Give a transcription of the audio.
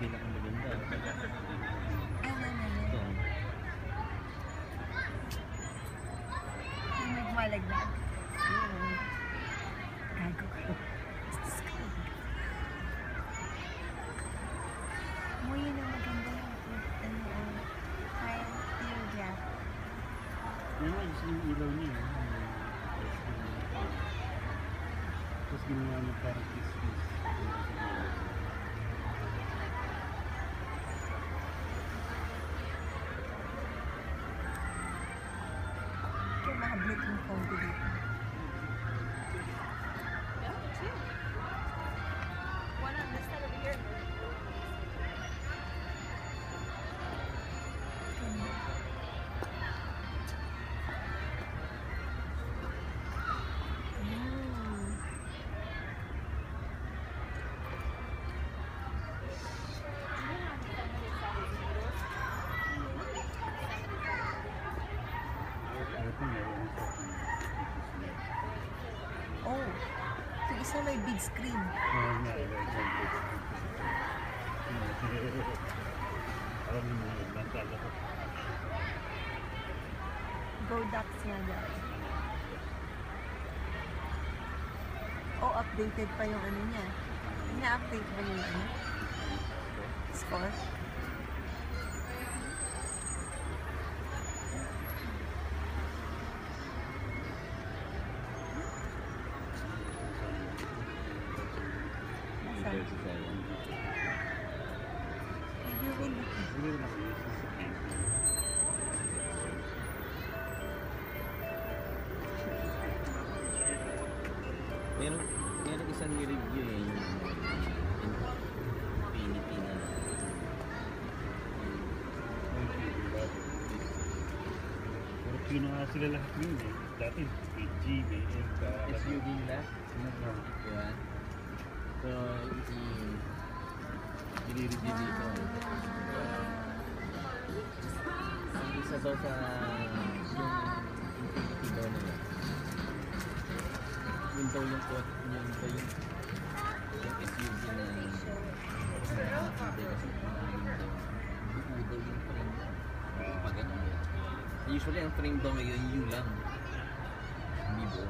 pinakamaganda. Ano? Ito. Yung nagmalaglag. Gago ko. Mo yun ang maganda yung fire teardrop. Yan nga, gusto yung ilaw niya. Tapos ginawa niya parang kiss-kiss. Kaya makablip yung phone ko dito. One on this side over here. Oh, ito isa may big screen. Go Ducks nga guys. Oh, updated pa yung ano niya. Ina-update ba yung ano? Score? Meron isang review eh, yung Infinity na pero pino nga sila lahat yun eh. Dati BG, BM, SUV nila. Diba? So, i-review dito. Ang isa daw sa yung Infinity daw nila. Yun daw yung SUV na nakakita kasi buo daw yung frame. Pag ano. Usually ang frame daw ngayon yun lang. Hindi buo.